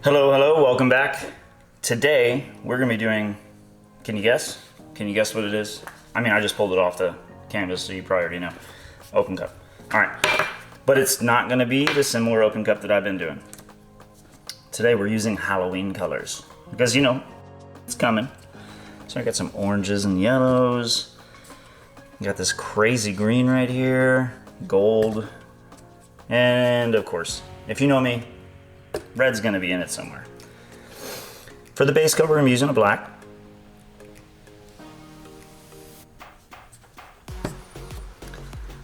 Hello, welcome back. Today, we're gonna be doing, can you guess? Can you guess what it is? I mean, I just pulled it off the canvas, so you probably already know. Open cup. All right, but it's not gonna be the similar open cup that I've been doing. Today, we're using Halloween colors, because you know, it's coming. So I got some oranges and yellows. Got this crazy green right here, gold, and of course, if you know me, red's gonna be in it somewhere. For the base cover, I'm using a black.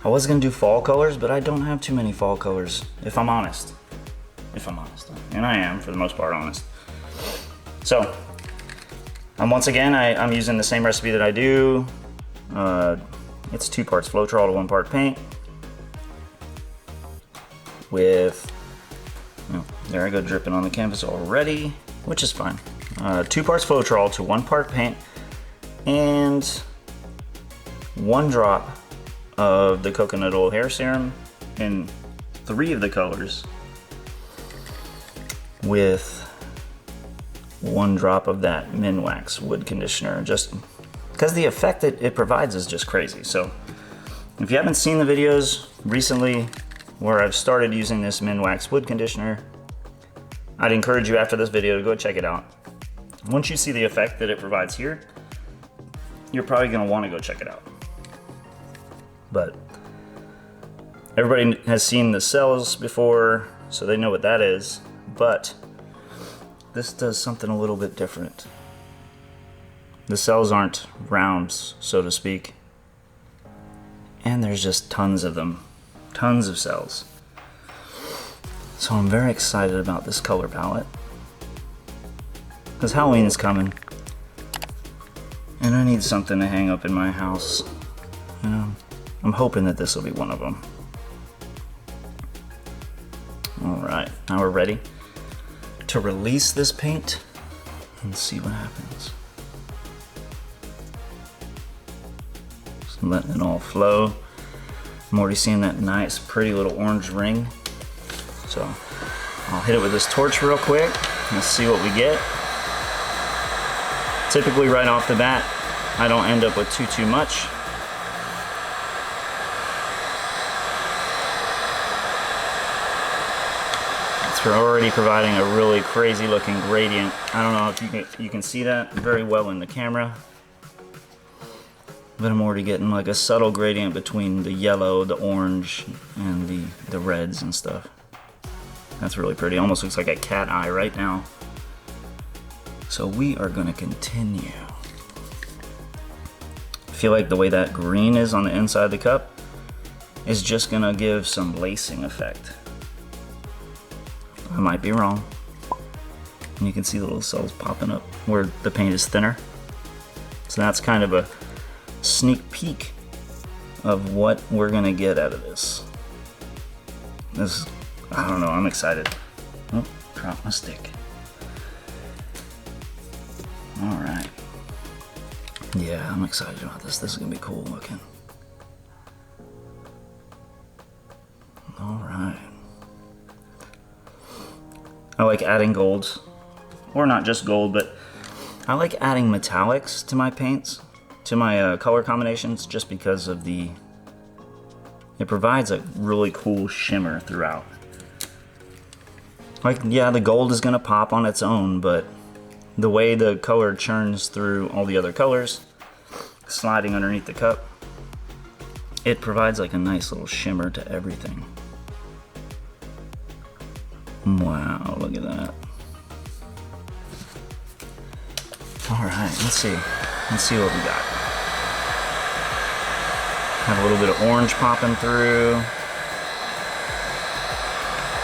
I was gonna do fall colors, but I don't have too many fall colors, if I'm honest. And I am, for the most part, honest. So, once again, I'm using the same recipe that I do. It's 2 parts Floetrol to 1 part paint. With, there I go dripping on the canvas already, which is fine. 2 parts Floetrol to 1 part paint, and 1 drop of the coconut oil hair serum in 3 of the colors, with 1 drop of that Minwax wood conditioner, just because the effect that it provides is just crazy. So if you haven't seen the videos recently where I've started using this Minwax wood conditioner, I'd encourage you after this video to go check it out. Once you see the effect that it provides here, you're probably gonna wanna go check it out. But everybody has seen the cells before, so they know what that is, but this does something a little bit different. The cells aren't rounds, so to speak, and there's just tons of them, tons of cells. So I'm very excited about this color palette, because Halloween is coming, and I need something to hang up in my house. You know, I'm hoping that this will be one of them. All right, now we're ready to release this paint and see what happens. Just letting it all flow. I'm already seeing that nice, pretty little orange ring. So I'll hit it with this torch real quick. Let's see what we get. Typically right off the bat, I don't end up with too much. It's already providing a really crazy looking gradient. I don't know if you can see that very well in the camera, but I'm already getting like a subtle gradient between the yellow, the orange, and the reds and stuff. That's really pretty. Almost looks like a cat eye right now. So we are gonna continue. I feel like the way that green is on the inside of the cup is just gonna give some lacing effect. I might be wrong. And you can see the little cells popping up where the paint is thinner. So that's kind of a sneak peek of what we're gonna get out of this. This, I don't know, I'm excited. Oh, dropped my stick. All right. Yeah, I'm excited about this. This is gonna be cool looking. All right. I like adding golds, or not just gold, but I like adding metallics to my paints, to my color combinations, just because of it provides a really cool shimmer throughout. Like, yeah, the gold is gonna pop on its own, but the way the color churns through all the other colors, sliding underneath the cup, it provides like a nice little shimmer to everything. Wow, look at that. All right, let's see what we got. Have a little bit of orange popping through.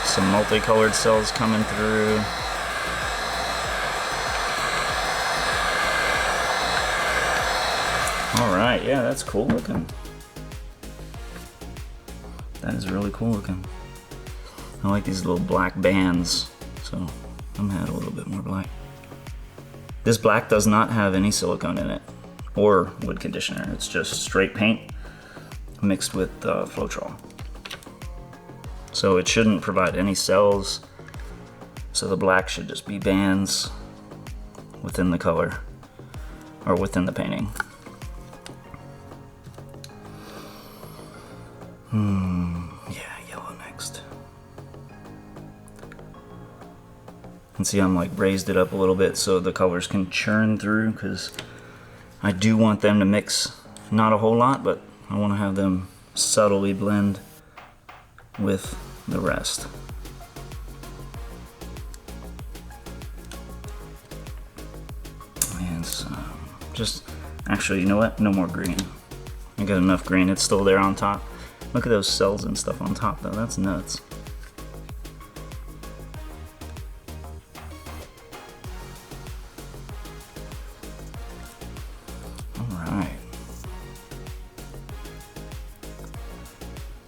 Some multicolored cells coming through. All right, yeah, that's cool looking. That is really cool looking. I like these little black bands, so I'm gonna add a little bit more black. This black does not have any silicone in it, or wood conditioner. It's just straight paint mixed with Floetrol. So it shouldn't provide any cells. So the black should just be bands within the color, or within the painting. Yeah, yellow next. And see, I'm like raised it up a little bit so the colors can churn through, because I do want them to mix, not a whole lot, but I want to have them subtly blend with the rest. And just, actually, you know what? No more green. I got enough green. It's still there on top. Look at those cells and stuff on top, though. That's nuts. Alright.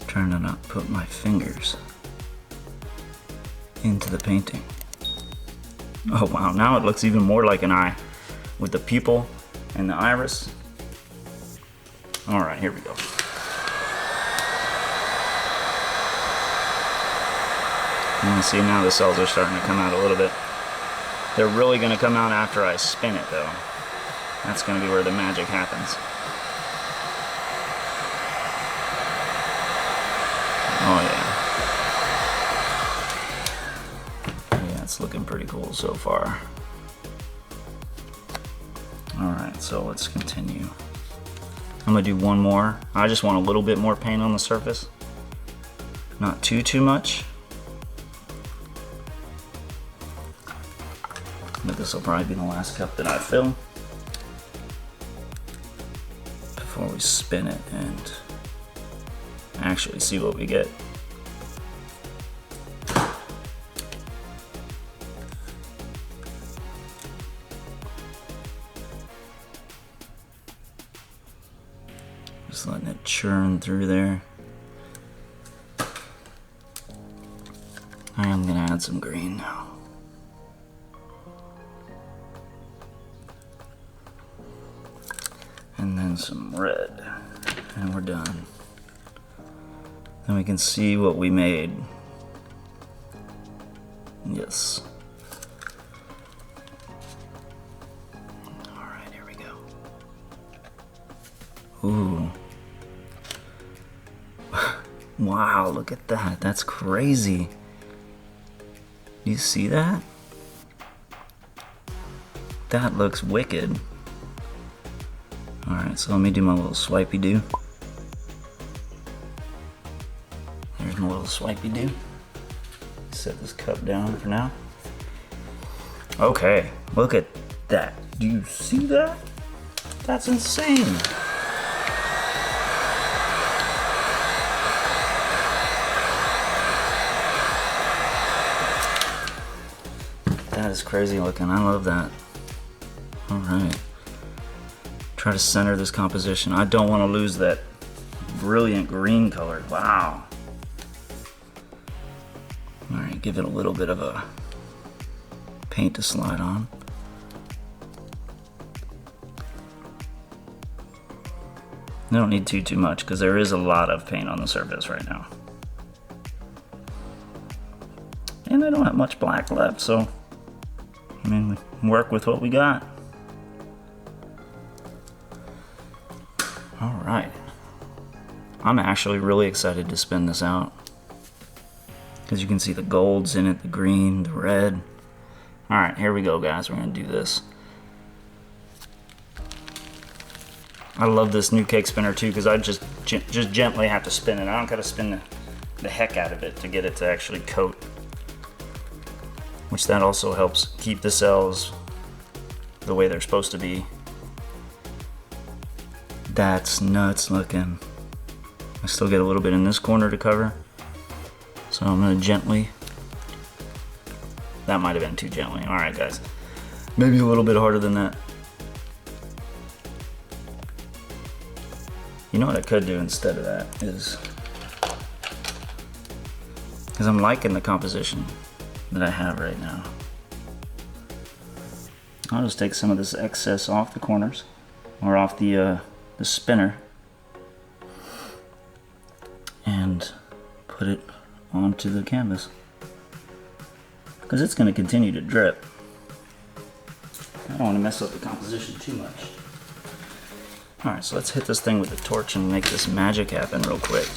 Trying to not put my fingers into the painting. Oh wow, now it looks even more like an eye with the pupil and the iris. Alright, here we go. And see, now the cells are starting to come out a little bit. They're really going to come out after I spin it, though. That's going to be where the magic happens. Oh yeah. Yeah, it's looking pretty cool so far. Alright, so let's continue. I'm going to do one more. I just want a little bit more paint on the surface. Not too much. But this will probably be the last cup that I fill before we spin it and actually see what we get. Just letting it churn through there. I am gonna add some green now. And then some red, and we're done. Then we can see what we made. Yes. All right, here we go. Ooh. Wow, look at that. That's crazy. Do you see that? That looks wicked. Alright, so let me do my little swipey do. There's my little swipey do. Set this cup down for now. Okay, look at that. Do you see that? That's insane. That is crazy looking. I love that. Alright. Try to center this composition. I don't want to lose that brilliant green color. Wow. Alright, give it a little bit of a paint to slide on. I don't need too much because there is a lot of paint on the surface right now. And I don't have much black left, so I mean, we work with what we got. All right. I'm actually really excited to spin this out because you can see the golds in it, the green, the red. All right, here we go, guys. We're gonna do this. I love this new cake spinner too because I just gently have to spin it. I don't gotta spin the heck out of it to get it to actually coat, which that also helps keep the cells the way they're supposed to be. That's nuts looking. I still get a little bit in this corner to cover, so I'm gonna gently. That might have been too gently. All right, guys, maybe a little bit harder than that. You know what I could do instead of that is, because I'm liking the composition that I have right now, I'll just take some of this excess off the corners or off the spinner and put it onto the canvas. because it's going to continue to drip. I don't want to mess up the composition too much. Alright, so let's hit this thing with the torch and make this magic happen real quick.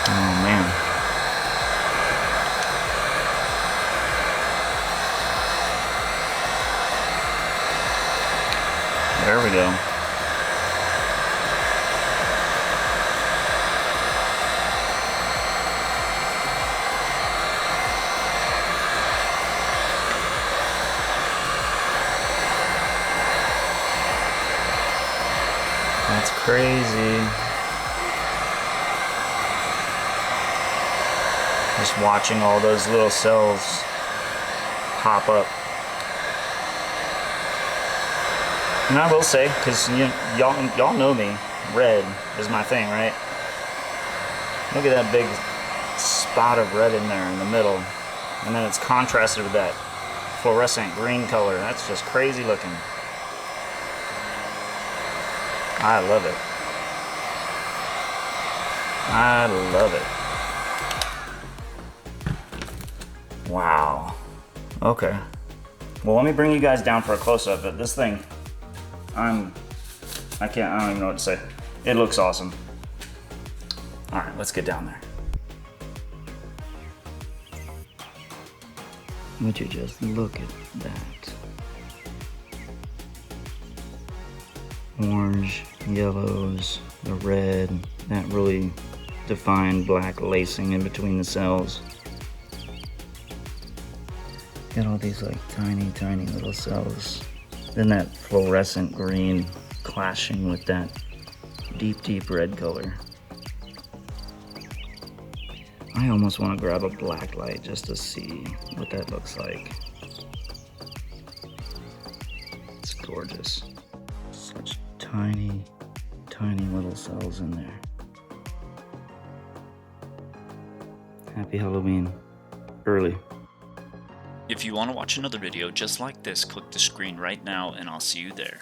Oh man. There we go. That's crazy. Just watching all those little cells pop up. And I will say, because y'all know me, red is my thing, right? Look at that big spot of red in there in the middle. And then it's contrasted with that fluorescent green color. That's just crazy looking. I love it. I love it. Wow. Okay. Well, let me bring you guys down for a close-up. But this thing, I don't even know what to say. It looks awesome. All right, let's get down there. Would you just look at that? Orange, yellows, the red, that really defined black lacing in between the cells. Got all these like tiny, tiny little cells. Then that fluorescent green clashing with that deep, deep red color. I almost want to grab a black light just to see what that looks like. It's gorgeous. Such tiny, tiny little cells in there. Happy Halloween. Early. If you want to watch another video just like this, click the screen right now and I'll see you there.